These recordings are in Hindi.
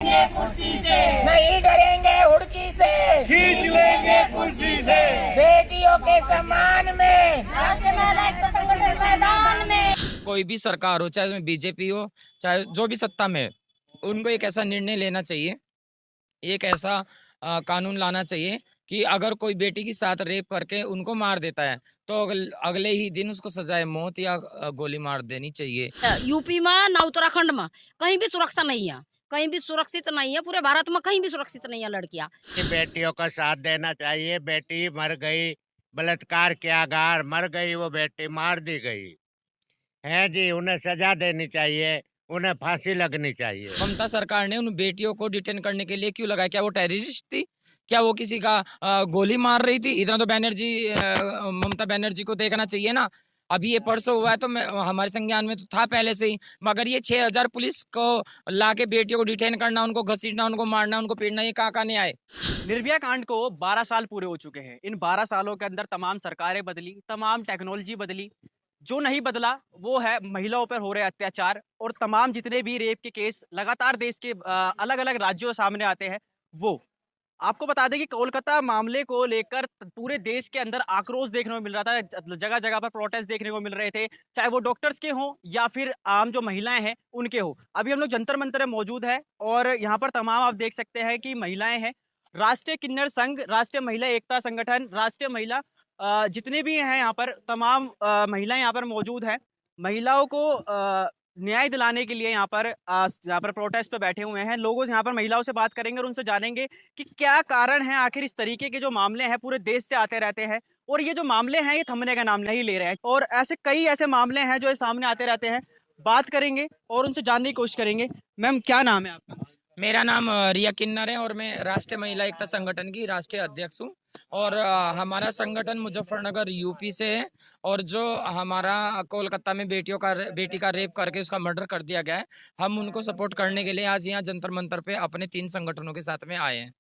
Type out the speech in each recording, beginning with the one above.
कुर्सी से नहीं डरेंगे, हुड़की से खींच लेंगे कुर्सी से। बेटियों के सम्मान में राष्ट्रीय महिला एकता संगठन मैदान में। कोई भी सरकार हो, चाहे उसमें बीजेपी हो, चाहे जो भी सत्ता में, उनको एक ऐसा निर्णय लेना चाहिए, एक ऐसा कानून लाना चाहिए कि अगर कोई बेटी के साथ रेप करके उनको मार देता है तो अगले ही दिन उसको सजाए मौत या गोली मार देनी चाहिए। यूपी में ना उत्तराखंड में कहीं भी सुरक्षा नहीं है, कहीं भी सुरक्षित नहीं है, पूरे भारत में कहीं भी सुरक्षित नहीं है लड़कियां। बेटियों का साथ देना चाहिए। बेटी मर गई, बलात्कार किया, गार मर गई, वो बेटी मार दी गई है जी, उन्हें सजा देनी चाहिए, उन्हें फांसी लगनी चाहिए। ममता सरकार ने उन बेटियों को डिटेन करने के लिए क्यों लगाया? क्या वो टेररिस्ट थी? क्या वो किसी का गोली मार रही थी? इतना तो ममता बनर्जी को देखना चाहिए ना। अभी ये परसों हुआ है तो हमारे संज्ञान में तो था पहले से ही, मगर ये 6000 पुलिस को लाके बेटियों को डिटेन करना, उनको घसीटना, उनको मारना, उनको पीटना, ये कहाँ नहीं आए। निर्भया कांड को 12 साल पूरे हो चुके हैं। इन 12 सालों के अंदर तमाम सरकारें बदली, तमाम टेक्नोलॉजी बदली, जो नहीं बदला वो है महिलाओं पर हो रहे अत्याचार और तमाम जितने भी रेप के केस लगातार देश के अलग अलग राज्यों सामने आते हैं। वो आपको बता दें कि कोलकाता मामले को लेकर पूरे देश के अंदर आक्रोश देखने को मिल रहा था, जगह जगह पर प्रोटेस्ट देखने को मिल रहे थे, चाहे वो डॉक्टर्स के हों या फिर आम जो महिलाएं हैं उनके हो। अभी हम लोग जंतर मंतर में मौजूद है और यहाँ पर तमाम आप देख सकते हैं कि महिलाएं हैं। राष्ट्रीय किन्नर संघ, राष्ट्रीय महिला एकता संगठन, राष्ट्रीय महिला जितने भी हैं यहाँ पर तमाम महिलाएं यहाँ पर मौजूद हैं। महिलाओं को न्याय दिलाने के लिए यहाँ पर प्रोटेस्ट पे बैठे हुए हैं। लोगों से यहाँ पर महिलाओं से बात करेंगे और उनसे जानेंगे कि क्या कारण है, आखिर इस तरीके के जो मामले हैं पूरे देश से आते रहते हैं और ये जो मामले हैं ये थमने का नाम नहीं ले रहे हैं और ऐसे कई ऐसे मामले हैं जो सामने आते रहते हैं। बात करेंगे और उनसे जानने की कोशिश करेंगे। मैम, क्या नाम है आपका? मेरा नाम रिया किन्नर है और मैं राष्ट्रीय महिला एकता संगठन की राष्ट्रीय अध्यक्ष हूँ और हमारा संगठन मुजफ्फरनगर यूपी से है और जो हमारा कोलकाता में बेटी का रेप करके उसका मर्डर कर दिया गया है, हम उनको सपोर्ट करने के लिए आज यहाँ जंतर मंतर पे अपने 3 संगठनों के साथ में आए हैं।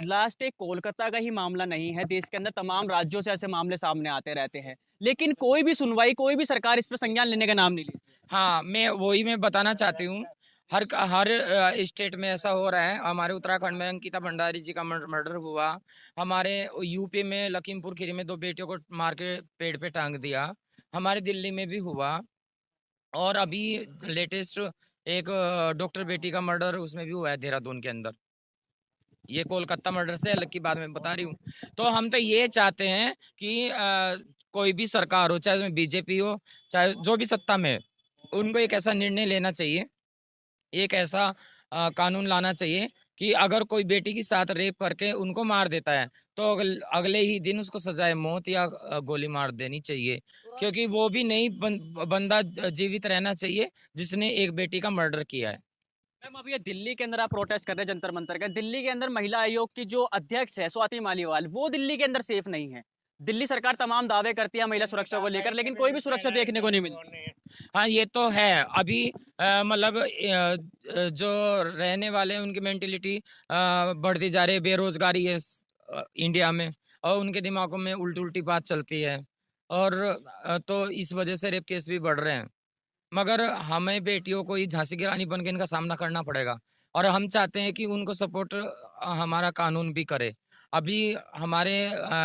लास्ट एक कोलकाता का ही मामला नहीं है, देश के अंदर तमाम राज्यों से ऐसे मामले सामने आते रहते हैं, लेकिन कोई भी सुनवाई, कोई भी सरकार इस पर संज्ञान लेने का नाम नहीं लेती। हाँ, मैं बताना चाहती हूँ, हर स्टेट में ऐसा हो रहा है। हमारे उत्तराखंड में अंकिता भंडारी जी का मर्डर हुआ, हमारे यूपी में लखीमपुर खीरी में 2 बेटियों को मार के पेड़ पे टांग दिया, हमारे दिल्ली में भी हुआ और अभी लेटेस्ट एक डॉक्टर बेटी का मर्डर उसमें भी हुआ है देहरादून के अंदर। ये कोलकाता मर्डर से अलग की बात मैं बता रही हूँ। तो हम तो ये चाहते हैं कि कोई भी सरकार हो, चाहे उसमें बीजेपी हो, चाहे जो भी सत्ता में, उनको एक ऐसा निर्णय लेना चाहिए, एक ऐसा कानून लाना चाहिए कि अगर कोई बेटी के साथ रेप करके उनको मार देता है तो अगले ही दिन उसको सजाए मौत या गोली मार देनी चाहिए, क्योंकि वो भी नहीं बंदा जीवित रहना चाहिए जिसने एक बेटी का मर्डर किया है। मैम, अभी ये दिल्ली के अंदर आप प्रोटेस्ट कर रहे हैं जंतर मंतर का, दिल्ली के अंदर महिला आयोग की जो अध्यक्ष है स्वाति मालीवाल, वो दिल्ली के अंदर सेफ नहीं है। दिल्ली सरकार तमाम दावे करती है महिला सुरक्षा को लेकर, लेकिन कोई भी सुरक्षा देखने को नहीं मिलती। हाँ, ये तो है। अभी मतलब जो रहने वाले हैं उनकी मेंटेलिटी बढ़ती जा रही है, बेरोजगारी है इंडिया में और उनके दिमागों में उल्टी उल्टी बात चलती है और तो इस वजह से रेप केस भी बढ़ रहे हैं। मगर हमें बेटियों को ही झांसी की रानी बन के इनका सामना करना पड़ेगा और हम चाहते हैं कि उनको सपोर्ट हमारा कानून भी करे। अभी हमारे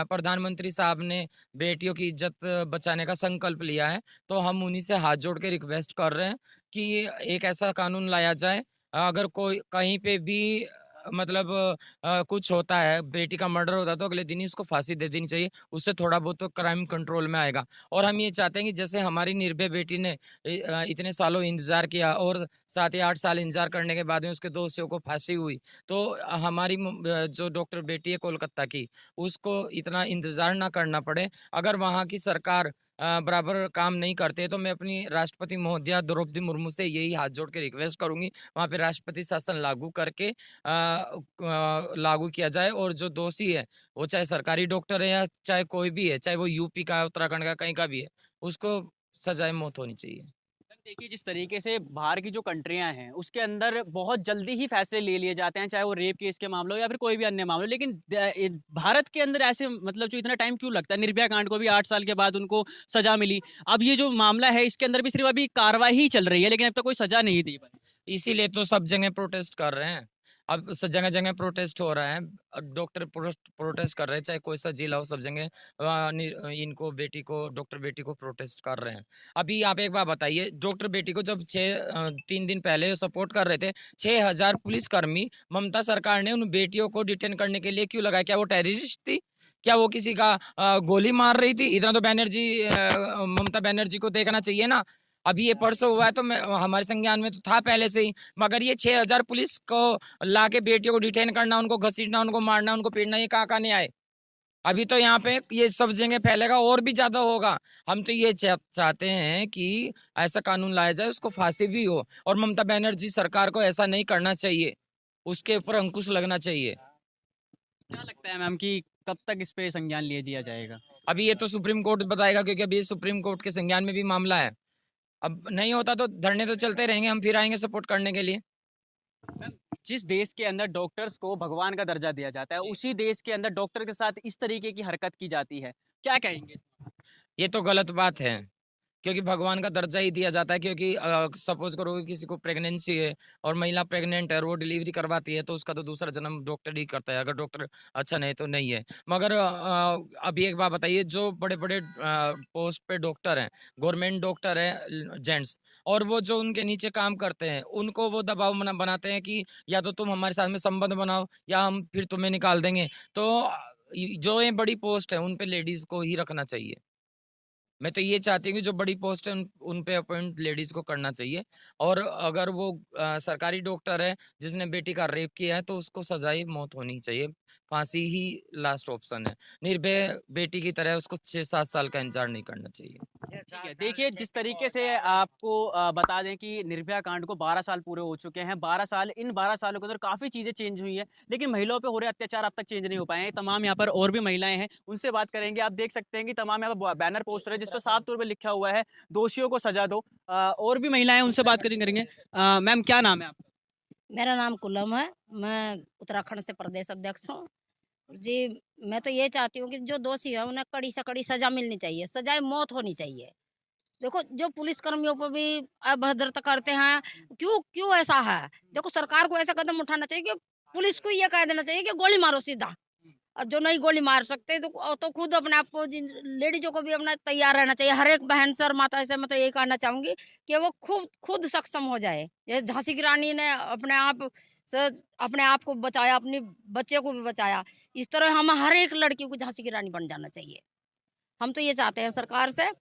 प्रधानमंत्री साहब ने बेटियों की इज्जत बचाने का संकल्प लिया है, तो हम उन्हीं से हाथ जोड़ के रिक्वेस्ट कर रहे हैं कि एक ऐसा कानून लाया जाए, अगर कोई कहीं पे भी मतलब कुछ होता है, बेटी का मर्डर होता है तो अगले दिन ही उसको फांसी दे देनी चाहिए, उससे थोड़ा बहुत तो क्राइम कंट्रोल में आएगा। और हम ये चाहते हैं कि जैसे हमारी निर्भया बेटी ने इतने सालों इंतजार किया और 7 या 8 साल इंतजार करने के बाद में उसके दोषियों को फांसी हुई, तो हमारी जो डॉक्टर बेटी है कोलकाता की, उसको इतना इंतजार ना करना पड़े। अगर वहाँ की सरकार बराबर काम नहीं करते तो मैं अपनी राष्ट्रपति महोदया द्रौपदी मुर्मू से यही हाथ जोड़ के रिक्वेस्ट करूंगी, वहाँ पे राष्ट्रपति शासन लागू करके लागू किया जाए और जो दोषी है, वो चाहे सरकारी डॉक्टर है या चाहे कोई भी है, चाहे वो यूपी का है, उत्तराखंड का, कहीं का भी है, उसको सजाए मौत होनी चाहिए। देखिए, जिस तरीके से बाहर की जो कंट्रियां हैं उसके अंदर बहुत जल्दी ही फैसले ले लिए जाते हैं, चाहे वो रेप केस के मामले हो या फिर कोई भी अन्य मामले, लेकिन भारत के अंदर ऐसे मतलब जो इतना टाइम क्यों लगता है? निर्भया कांड को भी 8 साल के बाद उनको सजा मिली, अब ये जो मामला है इसके अंदर भी सिर्फ अभी कार्रवाई ही चल रही है, लेकिन अब तक कोई सजा नहीं दी। इसीलिए तो सब जगह प्रोटेस्ट कर रहे हैं। अब जगह जगह प्रोटेस्ट हो रहा है, डॉक्टर प्रोटेस्ट कर रहे हैं, चाहे कोई सा जिला हो, सब जगह इनको बेटी को, डॉक्टर बेटी को प्रोटेस्ट कर रहे हैं। अभी आप एक बात बताइए, डॉक्टर बेटी को जब 3 दिन पहले सपोर्ट कर रहे थे, 6000 पुलिसकर्मी ममता सरकार ने उन बेटियों को डिटेन करने के लिए क्यों लगाया? क्या वो टेररिस्ट थी? क्या वो किसी का गोली मार रही थी? इतना तो ममता बनर्जी को देखना चाहिए ना। अभी ये परसों हुआ है तो हमारे संज्ञान में तो था पहले से ही, मगर ये 6000 पुलिस को लाके बेटियों को डिटेन करना, उनको घसीटना, उनको मारना, उनको पीटना, ये कहाँ नहीं आए। अभी तो यहाँ पे ये सब जगह फैलेगा और भी ज्यादा होगा। हम तो ये चाहते हैं कि ऐसा कानून लाया जाए, उसको फांसी भी हो, और ममता बनर्जी सरकार को ऐसा नहीं करना चाहिए, उसके ऊपर अंकुश लगना चाहिए। क्या लगता है मैम कि कब तक इस पे संज्ञान लिया जाएगा? अभी ये तो सुप्रीम कोर्ट बताएगा, क्योंकि अभी सुप्रीम कोर्ट के संज्ञान में भी मामला है। अब नहीं होता तो धरने तो चलते रहेंगे, हम फिर आएंगे सपोर्ट करने के लिए। जिस देश के अंदर डॉक्टर्स को भगवान का दर्जा दिया जाता है, उसी देश के अंदर डॉक्टर के साथ इस तरीके की हरकत की जाती है, क्या कहेंगे? ये तो गलत बात है, क्योंकि भगवान का दर्जा ही दिया जाता है। क्योंकि सपोज करो कि किसी को प्रेगनेंसी है और महिला प्रेग्नेंट है और वो डिलीवरी करवाती है, तो उसका तो दूसरा जन्म डॉक्टर ही करता है, अगर डॉक्टर अच्छा नहीं तो नहीं है। मगर अभी एक बात बताइए, जो बड़े बड़े पोस्ट पे डॉक्टर हैं, गवर्नमेंट डॉक्टर है जेंट्स, और वो जो उनके नीचे काम करते हैं, उनको वो दबाव बनाते हैं कि या तो तुम हमारे साथ में संबंध बनाओ या हम फिर तुम्हें निकाल देंगे। तो जो ये बड़ी पोस्ट है उन पे लेडीज को ही रखना चाहिए। मैं तो ये चाहती हूँ कि जो बड़ी पोस्ट है उन पे अपॉइंट लेडीज को करना चाहिए। और अगर वो सरकारी डॉक्टर है जिसने बेटी का रेप किया है, तो उसको सजाई मौत होनी चाहिए, फांसी ही लास्ट ऑप्शन है। निर्भय बेटी की तरह उसको 6-7 साल का इंतजार नहीं करना चाहिए। ठीक है, देखिए जिस तरीके से आपको बता दें कि निर्भया कांड को 12 साल पूरे हो चुके हैं। 12 साल, इन 12 सालों के अंदर काफ़ी चीज़ें चेंज हुई हैं, लेकिन महिलाओं पे हो रहे अत्याचार अब तक चेंज नहीं हो पाए हैं। तमाम यहाँ पर और भी महिलाएं हैं, उनसे बात करेंगे। आप देख सकते हैं कि तमाम यहाँ पर बैनर पोस्टर है जिस पर साफ तौर पर लिखा हुआ है, दोषियों को सजा दो। और भी महिलाएं, उनसे बात करेंगे। मैम, क्या नाम है आपका? मेरा नाम कुलम है, मैं उत्तराखंड से प्रदेश अध्यक्ष हूँ। जी, मैं तो ये चाहती हूँ कि जो दोषी है उन्हें कड़ी से कड़ी सजा मिलनी चाहिए, सजाए मौत होनी चाहिए। देखो, जो पुलिस कर्मियों पर भी अभद्रता करते हैं, क्यों क्यों ऐसा है? देखो, सरकार को ऐसा कदम उठाना चाहिए कि पुलिस को ये कह देना चाहिए कि गोली मारो सीधा। और जो नहीं गोली मार सकते तो खुद अपने आप को, लेडीजों को भी अपना तैयार रहना चाहिए। हर एक बहन सर माता से मैं तो यही कहना चाहूंगी कि वो खुद सक्षम हो जाए। जैसे झांसी की रानी ने अपने आप को बचाया, अपनी बच्चे को भी बचाया, इस तरह हम हर एक लड़की को झांसी की रानी बन जाना चाहिए। हम तो ये चाहते हैं सरकार से,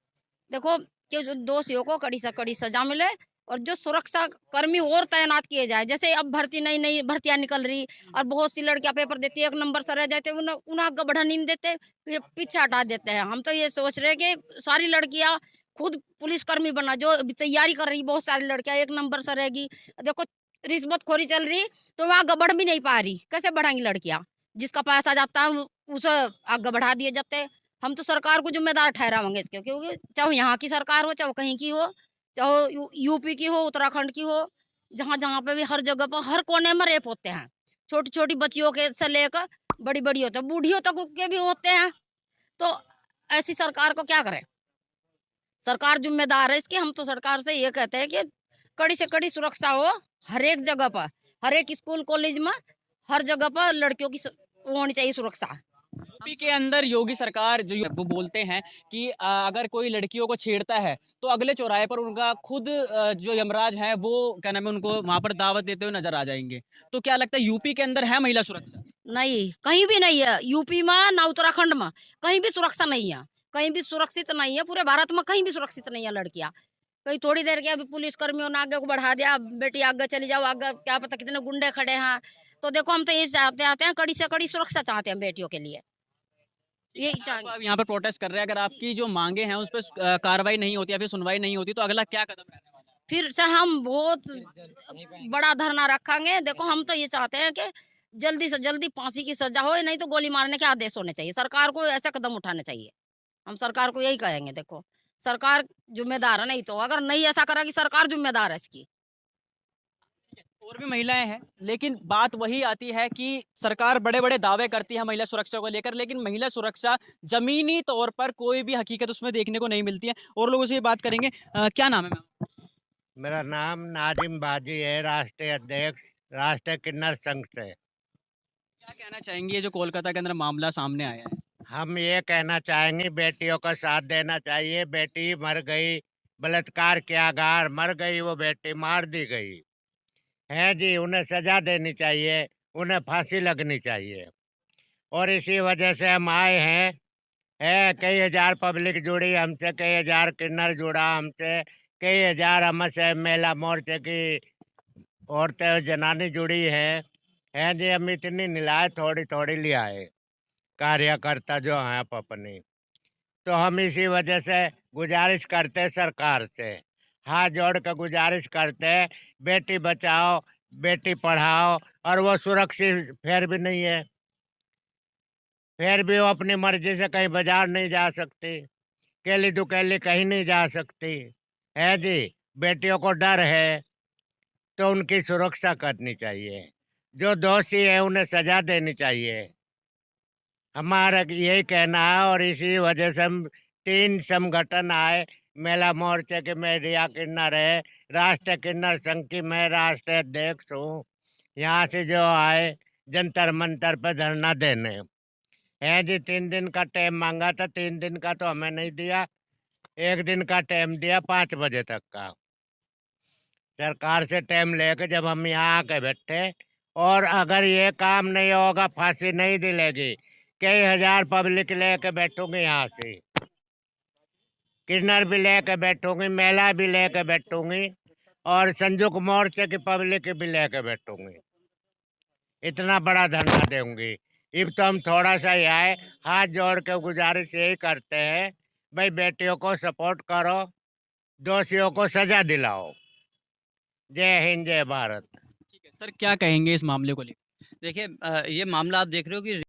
देखो, कि जो दोषियों को कड़ी से कड़ी सजा मिले और जो सुरक्षा कर्मी और तैनात किए जाए। जैसे अब नई नई भर्तियां निकल रही और बहुत सी लड़कियां पेपर देती है, 1 नंबर से रह जाते, उन्हें आगे बढ़ा नहीं देते, फिर पीछे हटा देते हैं। हम तो ये सोच रहे हैं कि सारी लड़कियां खुद पुलिसकर्मी बनना, जो अभी तैयारी कर रही बहुत सारी लड़कियां 1 नंबर से रहेगी। देखो, रिश्वतखोरी चल रही तो वहाँ आगे बढ़ भी नहीं पा रही, कैसे बढ़ाएंगी लड़कियां? जिसका पैसा जाता है उसे आगे बढ़ा दिए जाते हैं। हम तो सरकार को जिम्मेदार ठहराएंगे इसके, क्योंकि चाहे यहाँ की सरकार हो, चाहे कहीं की हो, चाहे यूपी की हो, उत्तराखंड की हो, जहाँ जहाँ पे भी हर जगह पर हर कोने में रेप होते हैं। छोटी छोटी बच्चियों के से लेकर बड़ी बड़ी होते हैं, बूढ़ियों तक के भी होते हैं। तो ऐसी सरकार को क्या करें? सरकार जिम्मेदार है इसकी। हम तो सरकार से ये कहते हैं कि कड़ी से कड़ी सुरक्षा हो हर एक जगह पर, हर एक स्कूल कॉलेज में, हर जगह पर लड़कियों की वो होनी चाहिए सुरक्षा। यूपी के अंदर योगी सरकार जो वो बोलते हैं कि अगर कोई लड़कियों को छेड़ता है तो अगले चौराहे पर उनका खुद जो यमराज है वो, क्या नाम है, उनको वहां पर दावत देते हुए नजर आ जाएंगे। तो क्या लगता है यूपी के अंदर है महिला सुरक्षा? नहीं, कहीं भी नहीं है। यूपी में ना उत्तराखंड में कहीं भी सुरक्षा नहीं है, कहीं भी सुरक्षित नहीं है। पूरे भारत में कहीं भी सुरक्षित नहीं है लड़कियां। कहीं थोड़ी देर के अभी पुलिस कर्मियों ने आगे को बढ़ा दिया, बेटी आगे चली जाओ, आगे क्या पता कितने गुंडे खड़े हैं। तो देखो, हम तो ये चाहते हैं, कड़ी से कड़ी सुरक्षा चाहते हैं बेटियों के लिए, यही चाहेंगे। आप यहाँ पर प्रोटेस्ट कर रहे हैं, अगर आपकी जो मांगे हैं उस पर कार्रवाई नहीं होती या फिर सुनवाई नहीं होती तो अगला क्या कदम रहने वाला है? फिर से हम बहुत बड़ा धरना रखेंगे। देखो, हम तो ये चाहते हैं कि जल्दी से जल्दी फांसी की सजा हो, नहीं तो गोली मारने के आदेश होने चाहिए। सरकार को ऐसे कदम उठाने चाहिए। हम सरकार को यही कहेंगे, देखो, सरकार जिम्मेदार है, नहीं तो अगर नहीं ऐसा करेगी सरकार जिम्मेदार है इसकी। और भी महिलाएं हैं, लेकिन बात वही आती है कि सरकार बड़े बड़े दावे करती है महिला सुरक्षा को लेकर, लेकिन महिला सुरक्षा जमीनी तौर पर कोई भी हकीकत उसमें देखने को नहीं मिलती है। और लोगों से ये बात करेंगे। क्या नाम है मैम? मेरा नाम नाजिम बाजी है, राष्ट्रीय अध्यक्ष राष्ट्रीय किन्नर संघ से। क्या कहना चाहेंगे ये जो कोलकाता के अंदर मामला सामने आया है? हम ये कहना चाहेंगे बेटियों का साथ देना चाहिए। बेटी मर गई, बलात्कार किया गया, मर गई वो बेटी, मार दी गई है जी। उन्हें सजा देनी चाहिए, उन्हें फांसी लगनी चाहिए। और इसी वजह से हम आए हैं। कई हजार पब्लिक जुड़ी हमसे, कई हजार किन्नर जुड़ा हमसे, कई हजार हमसे महिला मोर्चे की औरतें जनानी जुड़ी है जी। हम इतनी निलाए थोड़ी थोड़ी ले आए कार्यकर्ता जो हैं अपनी। तो हम इसी वजह से गुजारिश करते सरकार से, हाथ जोड़ कर गुजारिश करते, बेटी बचाओ, बेटी पढ़ाओ। और वो सुरक्षित फिर भी नहीं है, फिर भी वो अपनी मर्जी से कहीं बाजार नहीं जा सकती, केली दुकेली कहीं नहीं जा सकती है जी। बेटियों को डर है, तो उनकी सुरक्षा करनी चाहिए। जो दोषी है उन्हें सजा देनी चाहिए, हमारा यही कहना है। और इसी वजह से हम 3 संगठन आए, महिला मोर्चे के मीडिया किन्नर है, राष्ट्रीय किन्नर संघ की मैं राष्ट्रीय अध्यक्ष हूँ। यहाँ से जो आए जंतर मंतर पर धरना देने है जी। 3 दिन का टाइम मांगा था, 3 दिन का तो हमें नहीं दिया, 1 दिन का टाइम दिया 5 बजे तक का सरकार से टाइम लेके जब हम यहाँ आके बैठे। और अगर ये काम नहीं होगा, फांसी नहीं दिलेगी, कई हजार पब्लिक लेके बैठूंगी, यहाँ से किन्नर भी लेके बैठूंगी, महिला भी लेके बैठूंगी, और संयुक्त मोर्चे की पब्लिक भी लेके बैठूंगी। इतना बड़ा धरना दूंगी। अब तो हम थोड़ा सा ही आए, हाथ जोड़ के गुजारिश यही करते हैं, भाई बेटियों को सपोर्ट करो, दोषियों को सजा दिलाओ। जय हिंद, जय भारत। ठीक है सर, क्या कहेंगे इस मामले को लेकर? देखिए ये मामला आप देख रहे हो कि